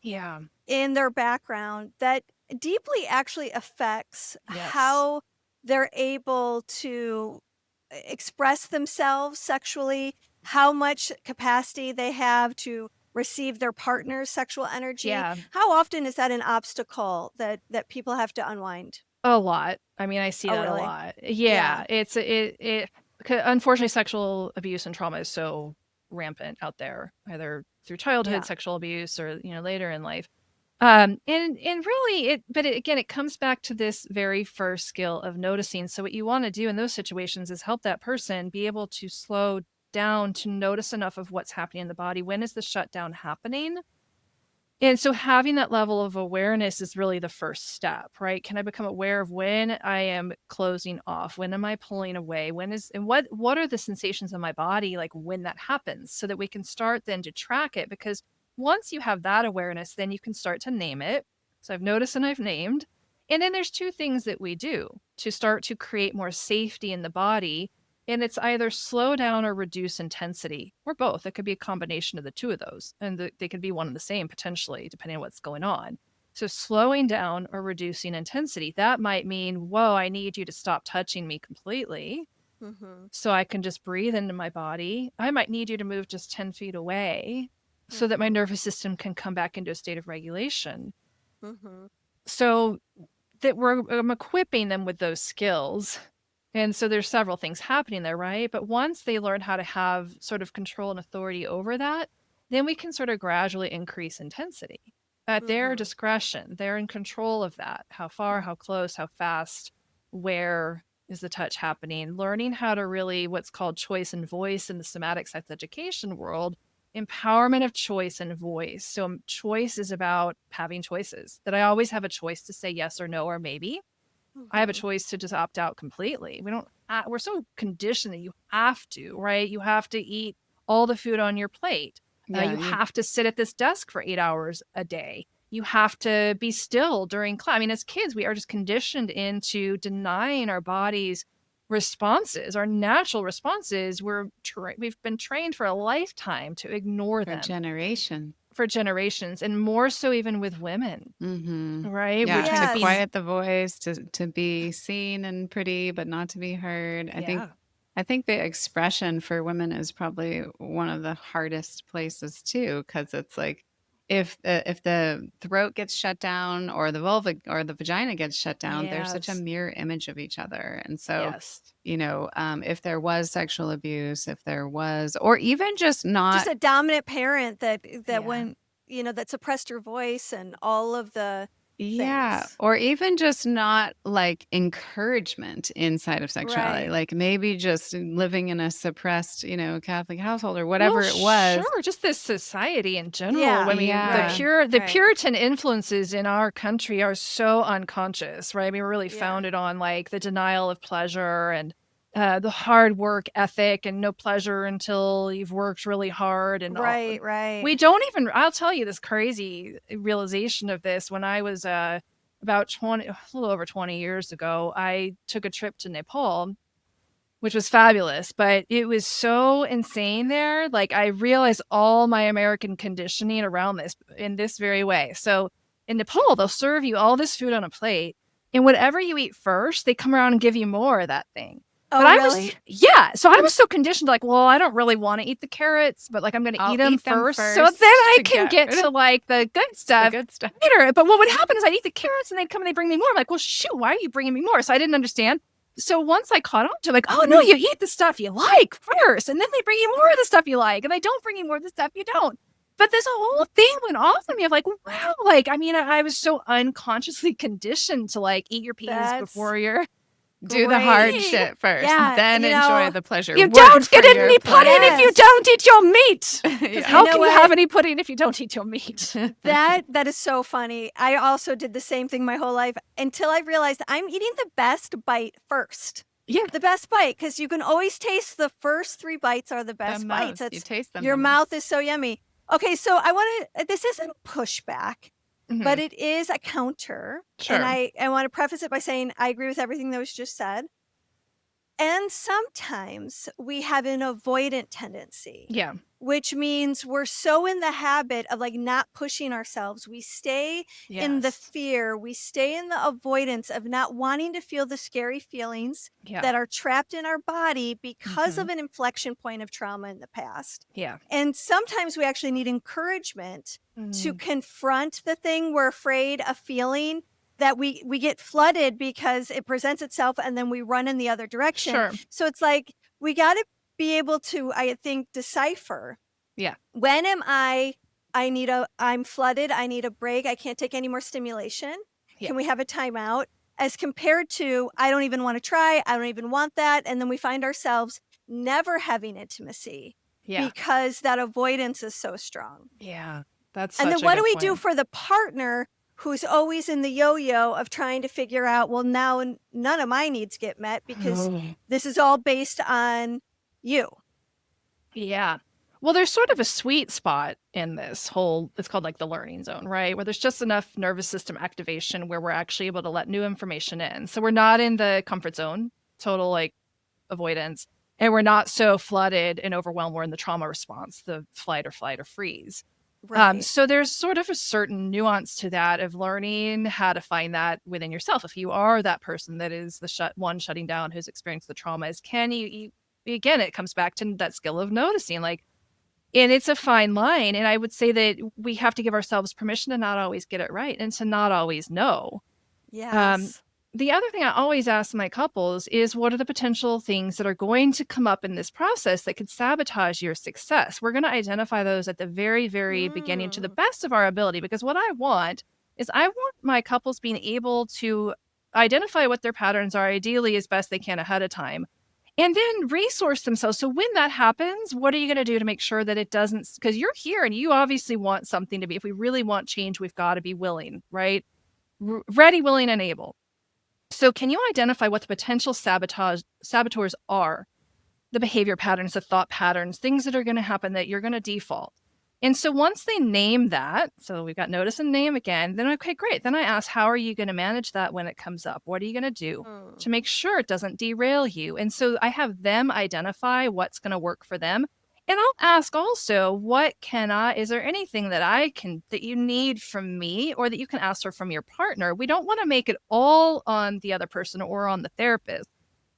in their background that deeply actually affects how they're able to express themselves sexually, how much capacity they have to receive their partner's sexual energy? How often is that an obstacle that people have to unwind? A lot. I mean, I see that a lot. Yeah. Unfortunately, sexual abuse and trauma is so rampant out there, either through childhood sexual abuse or, later in life. And really again, it comes back to this very first skill of noticing. So what you want to do in those situations is help that person be able to slow down to notice enough of what's happening in the body. When is the shutdown happening? And so having that level of awareness is really the first step, right? Can I become aware of when I am closing off? When am I pulling away? What are the sensations in my body like when that happens, so that we can start then to track it? Because once you have that awareness, then you can start to name it. So I've noticed and I've named. And then there's two things that we do to start to create more safety in the body. And it's either slow down or reduce intensity, or both. It could be a combination of the two of those. And they could be one and the same potentially, depending on what's going on. So slowing down or reducing intensity, that might mean, whoa, I need you to stop touching me completely so I can just breathe into my body. I might need you to move just 10 feet away so that my nervous system can come back into a state of regulation. So that I'm equipping them with those skills. And so there's several things happening there, right? But once they learn how to have sort of control and authority over that, then we can sort of gradually increase intensity at their discretion. They're in control of that. How far, how close, how fast, where is the touch happening? Learning how to really what's called choice and voice in the somatic sex education world, empowerment of choice and voice. So choice is about having choices, that I always have a choice to say yes or no or maybe. I have a choice to just opt out completely. We're so conditioned that you have to, right? You have to eat all the food on your plate. You have to sit at this desk for 8 hours a day. You have to be still during class. I mean, as kids, we are just conditioned into denying our bodies responses, our natural responses. We've been trained for a lifetime to ignore them. For generations, and more so even with women, right? To quiet the voice, to be seen and pretty, but not to be heard. I think the expression for women is probably one of the hardest places too, because it's like if the throat gets shut down or the vulva or the vagina gets shut down, they're such a mirror image of each other. And so, if there was sexual abuse, if there was, or even just a dominant parent that went, that suppressed your voice and all of the things. Or even just not like encouragement inside of sexuality, like maybe just living in a suppressed, Catholic household or whatever it was. Sure, just this society in general. I mean, the Puritan influences in our country are so unconscious, right? I mean, we're really founded on like the denial of pleasure and the hard work ethic and no pleasure until you've worked really hard. And we don't even, I'll tell you this crazy realization of this. When I was a little over 20 years ago, I took a trip to Nepal which was fabulous. But it was so insane there. Like, I realized all my American conditioning around this in this very way. So in Nepal, they'll serve you all this food on a plate, and whatever you eat first, they come around and give you more of that thing. Oh, but really? So I was so conditioned, like, well, I don't really want to eat the carrots, but like I'm going to eat them first, so then I can get to like the good stuff later. But what would happen is I'd eat the carrots and they'd come and they'd bring me more. I'm like, well, shoot, why are you bringing me more? So I didn't understand. So once I caught on to like, oh no, you eat the stuff you like first, and then they bring you more of the stuff you like, and they don't bring you more of the stuff you don't. But this whole thing went off on me of like, wow, like, I mean, I was so unconsciously conditioned to like eat your peas before you're do the hard shit first, then enjoy the pleasure. You don't get any pudding if you don't eat your meat. How can you have any pudding if you don't eat your meat? That is so funny. I also did the same thing my whole life until I realized I'm eating the best bite first. Yeah. The best bite, because you can always taste the first 3 bites are the best bites. You taste them. Your mouth is so yummy. Okay, so I want to, this isn't a pushback, but it is a counter. Sure. And I want to preface it by saying I agree with everything that was just said. And sometimes we have an avoidant tendency. Yeah. Which means we're so in the habit of like not pushing ourselves. We stay in the fear. We stay in the avoidance of not wanting to feel the scary feelings that are trapped in our body because of an inflection point of trauma in the past. Yeah. And sometimes we actually need encouragement to confront the thing we're afraid of feeling, that we get flooded because it presents itself and then we run in the other direction. Sure. So it's like we got to be able to, I think, decipher. Yeah. When am I'm flooded, I need a break, I can't take any more stimulation. Can we have a timeout? As compared to, I don't even want to try, I don't even want that. And then we find ourselves never having intimacy because that avoidance is so strong. Yeah. That's and then what do we do for the partner who's always in the yo-yo of trying to figure out, well, now none of my needs get met because this is all based on you. Yeah. Well, there's sort of a sweet spot in this whole, it's called like the learning zone, right? Where there's just enough nervous system activation where we're actually able to let new information in. So we're not in the comfort zone, total like avoidance, and we're not so flooded and overwhelmed. We're in the trauma response, the flight or freeze. Right. So there's sort of a certain nuance to that of learning how to find that within yourself. If you are that person that is the shutting down who's experienced the trauma, is can you again, it comes back to that skill of noticing, like, and it's a fine line. And I would say that we have to give ourselves permission to not always get it right and to not always know. Yes. The other thing I always ask my couples is, what are the potential things that are going to come up in this process that could sabotage your success? We're going to identify those at the very, very beginning to the best of our ability, because what I want is I want my couples being able to identify what their patterns are, ideally as best they can ahead of time, and then resource themselves. So when that happens, what are you going to do to make sure that it doesn't, because you're here and you obviously want something to be, if we really want change, we've got to be willing, right? Ready, willing, and able. So can you identify what the potential saboteurs are? The behavior patterns, the thought patterns, things that are going to happen that you're going to default. And so once they name that, so we've got notice and name again, then okay, great. Then I ask, how are you going to manage that when it comes up? What are you going to do to make sure it doesn't derail you? And so I have them identify what's going to work for them. And I'll ask also, is there anything that you need from me or that you can ask for from your partner? We don't want to make it all on the other person or on the therapist,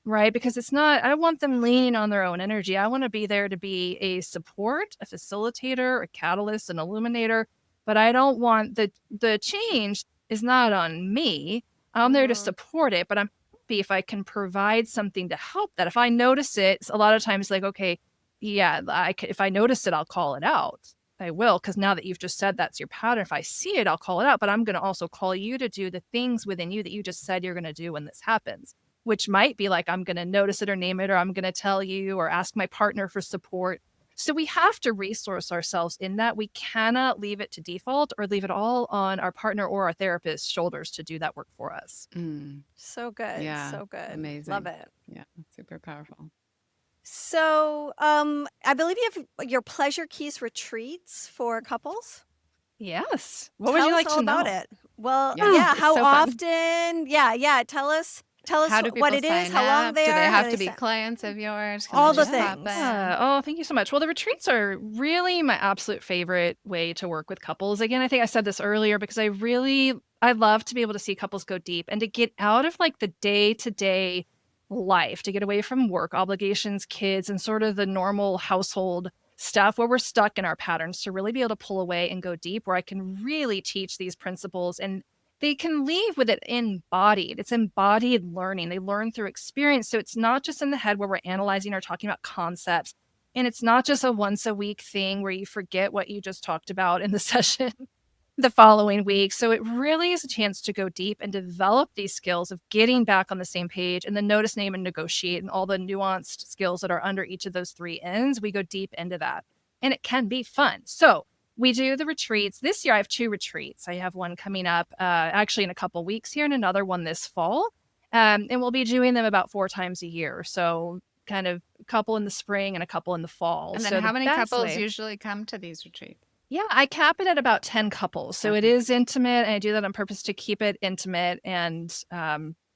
right? Because it's not, I don't want them leaning on their own energy. I want to be there to be a support, a facilitator, a catalyst, an illuminator, but I don't want the change is not on me. I'm there to support it, but I'm happy if I can provide something to help that. If I notice it, a lot of times like, okay, yeah, if I notice it, I'll call it out. I will, because now that you've just said that's your pattern, if I see it, I'll call it out. But I'm going to also call you to do the things within you that you just said you're going to do when this happens, which might be like, I'm going to notice it or name it, or I'm going to tell you or ask my partner for support. So we have to resource ourselves in that. We cannot leave it to default or leave it all on our partner or our therapist's shoulders to do that work for us. So good. Yeah. So good. Amazing. Love it. Yeah. Super powerful. So I believe you have your Pleasure Keys retreats for couples. Yes. What Tell would you us like all to know about it? Well, Yeah, how so fun. often? Yeah. Tell us Tell us How do what people it is, sign how long up? they Do they are, how have do to they be sign. clients of yours? Can All they the just pop things. in? Oh, thank you so much. Well, the retreats are really my absolute favorite way to work with couples. Again, I think I said this earlier because I love to be able to see couples go deep and to get out of like the day-to-day life, to get away from work obligations, kids, and sort of the normal household stuff where we're stuck in our patterns, to really be able to pull away and go deep, where I can really teach these principles and they can leave with it embodied. It's embodied learning. They learn through experience. So it's not just in the head where we're analyzing or talking about concepts. And it's not just a once a week thing where you forget what you just talked about in the session the following week. So it really is a chance to go deep and develop these skills of getting back on the same page, and then notice, name, and negotiate, and all the nuanced skills that are under each of those three ends. We go deep into that, and it can be fun. So we do the retreats. This year I have 2 retreats. I have one coming up actually in a couple weeks here, and another one this fall. And we'll be doing them about 4 times a year. So kind of a couple in the spring and a couple in the fall. And then So how the many best couples way- usually come to these retreats? Yeah, I cap it at about 10 couples. So it Okay. is intimate, and I do that on purpose to keep it intimate. And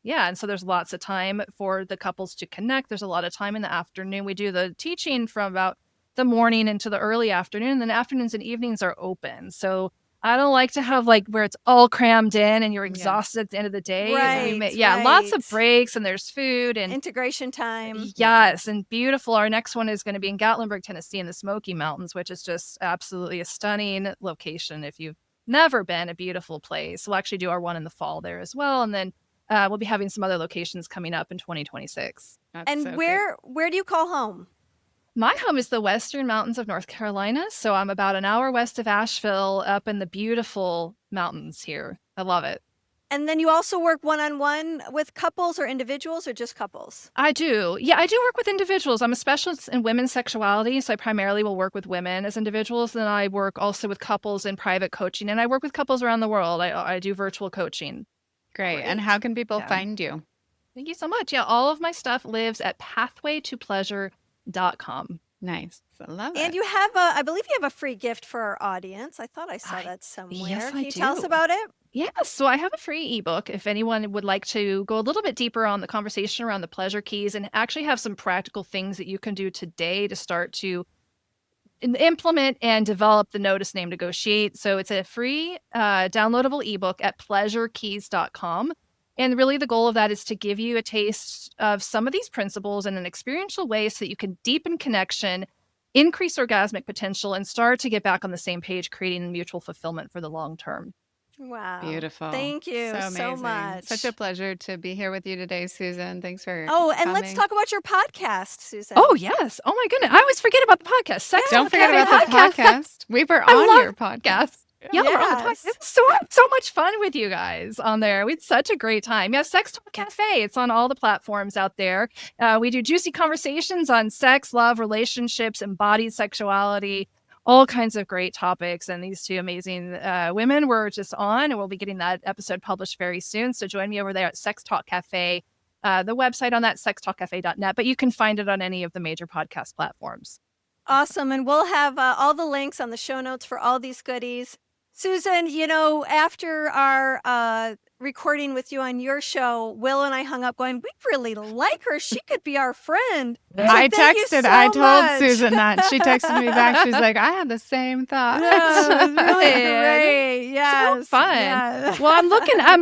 yeah, and so there's lots of time for the couples to connect. There's a lot of time in the afternoon. We do the teaching from about the morning into the early afternoon, and then afternoons and evenings are open. So I don't like to have like where it's all crammed in and you're Yeah. exhausted at the end of the day. Right, Lots of right. breaks, and there's food and Integration time. yes, and beautiful. Our next one is going to be in Gatlinburg, Tennessee, in the Smoky Mountains, which is just absolutely a stunning location. If you've never been, a beautiful place. We'll actually do our one in the fall there as well, and then we'll be having some other locations coming up in 2026. That's And so where do you call home? My home is the Western Mountains of North Carolina, so I'm about an hour west of Asheville, up in the beautiful mountains here. I love it. And then you also work one-on-one with couples or individuals, or just couples? I do. Yeah, I do work with individuals. I'm a specialist in women's sexuality, so I primarily will work with women as individuals. Then I work also with couples in private coaching, and I work with couples around the world. I do virtual coaching. great. And Great. how can people Yeah. find you? Thank you so much. Yeah, all of my stuff lives at pathwaytopleasure.com. Nice. I love And it. you have I believe you have a free gift for our audience. I thought I saw I- that somewhere. yes, Can I you tell us do. about it? Yeah, so I have a free ebook if anyone would like to go a little bit deeper on the conversation around the pleasure keys and actually have some practical things that you can do today to start to implement and develop the notice, name, negotiate. So it's a free downloadable ebook at pleasurekeys.com. And really the goal of that is to give you a taste of some of these principles in an experiential way so that you can deepen connection, increase orgasmic potential, and start to get back on the same page, creating mutual fulfillment for the long term. Wow. Beautiful. Thank you So so amazing. much. Such a pleasure to be here with you today, Susan. Thanks for Oh, and let's coming. talk about your podcast, Susan. Oh, yes. Oh, my goodness. I always forget about the podcast. Sex Don't forget Cafe about the podcast. We were I on love- your podcast. Yeah, we're on the podcast. Yes. It was so much fun with you guys on there. We had such a great time. Yeah, Sex Talk Cafe. It's on all the platforms out there. We do juicy conversations on sex, love, relationships, embodied sexuality, all kinds of great topics. And these 2 amazing women were just on, and we'll be getting that episode published very soon. So join me over there at Sex Talk Cafe. The website on that, sextalkcafe.net, but you can find it on any of the major podcast platforms. Awesome. And we'll have all the links on the show notes for all these goodies. Susan, after our recording with you on your show, Will and I hung up going, we really like her. She could be our friend. So I thank you texted, so I told much. Susan that. She texted me back. She's like, I had the same thought. Yeah, it was really Good. great. Yes. fun. Yeah. Well, I'm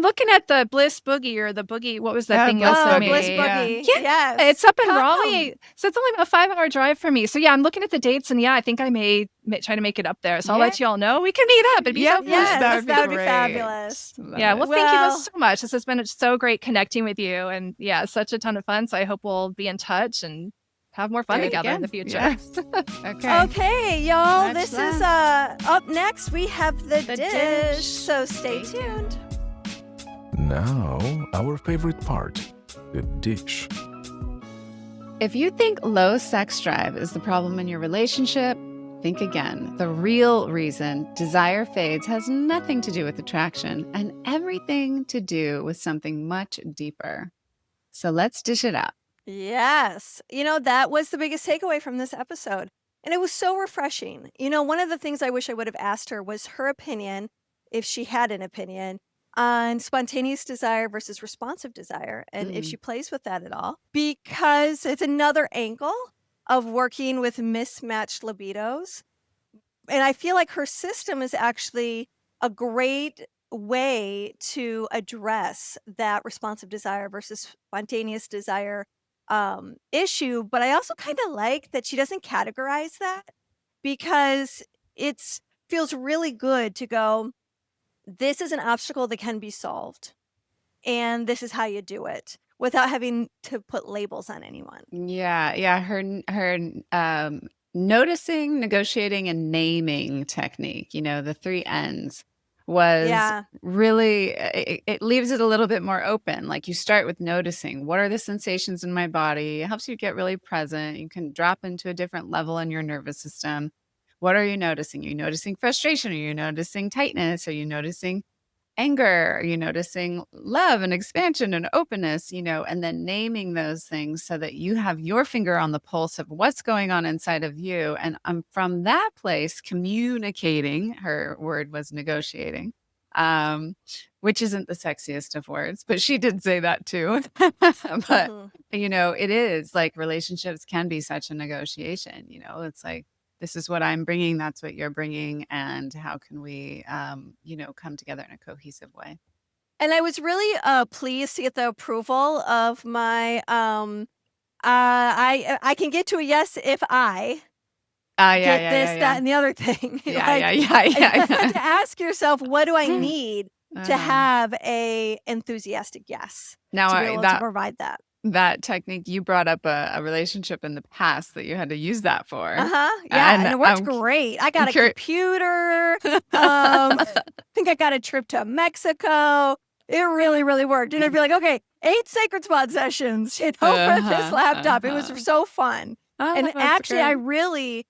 looking at the Bliss Boogie, or the Boogie. What was that thing Bliss y'all sent Boogie, me? Bliss yeah. Boogie. Yeah, Yes. It's up in Come. Raleigh, so it's only about a 5-hour drive for me. So yeah, I'm looking at the dates, and yeah, I think I may try to make it up there. So I'll let you all know. We can meet up. It'd be so fun. Yes, that would be that would be great. fabulous. Love Yeah, it. well, thank you Well- both so much. This has been so great connecting with you, and yeah, such a ton of fun. So I hope we'll be in touch and have more fun Do it together in the again. future. Yes. Okay. Okay, y'all. Much This love. is up next. We have the The dish. dish. So stay Stay tuned. Now, our favorite part, the dish. If you think low sex drive is the problem in your relationship, think again. The real reason desire fades has nothing to do with attraction and everything to do with something much deeper. So let's dish it up. Yes. That was the biggest takeaway from this episode. And it was so refreshing. One of the things I wish I would have asked her was her opinion, if she had an opinion, on spontaneous desire versus responsive desire, and if she plays with that at all, because it's another angle of working with mismatched libidos. And I feel like her system is actually a great way to address that responsive desire versus spontaneous desire issue. But I also kind of like that she doesn't categorize that, because it feels really good to go, this is an obstacle that can be solved, and this is how you do it without having to put labels on anyone. Yeah. Her noticing, negotiating, and naming technique, the 3 Ns, was really, it leaves it a little bit more open. Like, you start with noticing, what are the sensations in my body? It helps you get really present. You can drop into a different level in your nervous system. What are you noticing? Are you noticing frustration? Are you noticing tightness? Are you noticing anger? Are you noticing love and expansion and openness, and then naming those things so that you have your finger on the pulse of what's going on inside of you. And from that place, communicating, her word was negotiating, which isn't the sexiest of words, but she did say that too. But, it is like, relationships can be such a negotiation. It's like, this is what I'm bringing, that's what you're bringing, and how can we, come together in a cohesive way? And I was really pleased to get the approval of my I can get to a yes if I get this, that, and the other thing. Yeah, Like, yeah. you have to ask yourself, what do I need to have a enthusiastic yes to be able to provide that? That technique, you brought up a relationship in the past that you had to use that for. Yeah, and it worked great. I got a computer. I think I got a trip to Mexico. It really, really worked. And I'd be like, okay, 8 sacred spot sessions, for this laptop. It was so fun. And actually,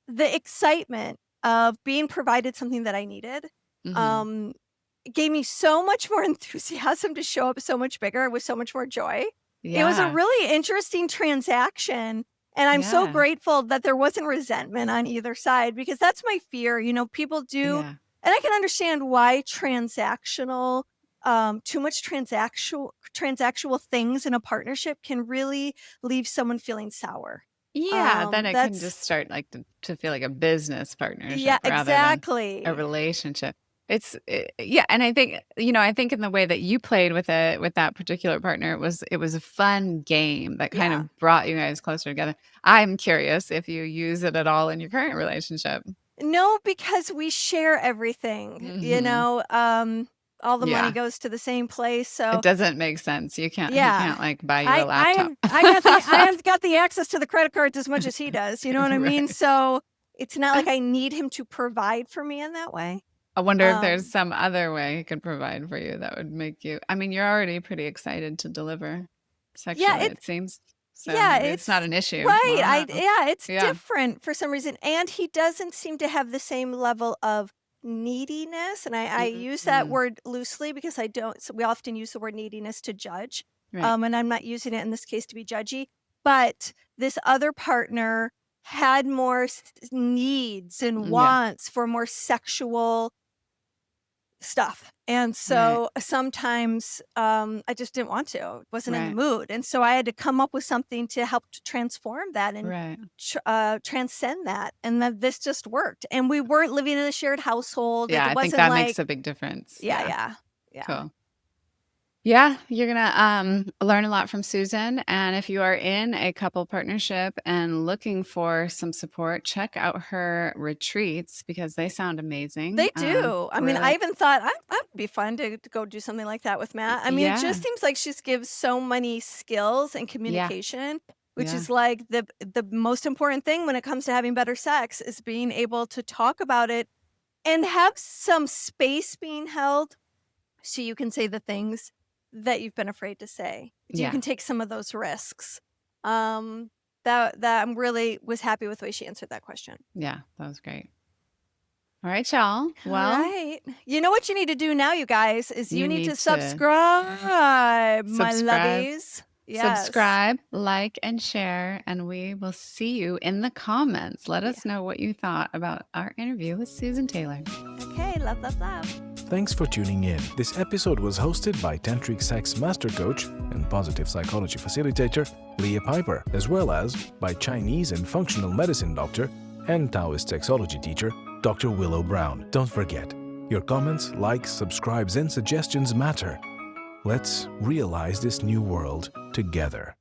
the excitement of being provided something that I needed, gave me so much more enthusiasm to show up so much bigger with so much more joy. It was a really interesting transaction, and I'm so grateful that there wasn't resentment on either side, because that's my fear. People do, and I can understand why too much transactional things in a partnership can really leave someone feeling sour. Then it can just start like to feel like a business partnership rather than a relationship. And I think, in the way that you played with it with that particular partner, it was a fun game that kind of brought you guys closer together. I'm curious if you use it at all in your current relationship. No, because we share everything, all the money goes to the same place, so it doesn't make sense. He can't like buy you a laptop. I have got the access to the credit cards as much as he does, you know what I mean? So it's not like I need him to provide for me in that way. I wonder if there's some other way he could provide for you that would make you, you're already pretty excited to deliver sexually, it seems. So it's not an issue. Right. It's different for some reason. And he doesn't seem to have the same level of neediness. And I use that word loosely, because we often use the word neediness to judge. Right. And I'm not using it in this case to be judgy. But this other partner had more needs and wants for more sexual stuff. And so sometimes I just didn't want to, wasn't in the mood. And so I had to come up with something to help to transform that and transcend that. And this just worked. And we weren't living in a shared household. Yeah, it I think that makes a big difference. Yeah. Cool. Yeah, you're going to learn a lot from Susan. And if you are in a couple partnership and looking for some support, check out her retreats, because they sound amazing. They do. I even thought that would be fun to go do something like that with Matt. It just seems like she gives so many skills and communication, which is like the most important thing when it comes to having better sex, is being able to talk about it and have some space being held so you can say the things that you've been afraid to say. You can take some of those risks. That I'm really was happy with the way she answered that question. Yeah, that was great. All right, y'all. Well, all right. You know what you need to do now, you guys, is you need to subscribe, my lovies. Yes. Subscribe, like, and share, and we will see you in the comments. Let us know what you thought about our interview with Susan Taylor. Okay, love, love, love. Thanks for tuning in. This episode was hosted by Tantric Sex Master Coach and Positive Psychology Facilitator Leah Piper, as well as by Chinese and Functional Medicine Doctor and Taoist Sexology Teacher Dr. Willow Brown. Don't forget, your comments, likes, subscribes, and suggestions matter. Let's realize this new world together.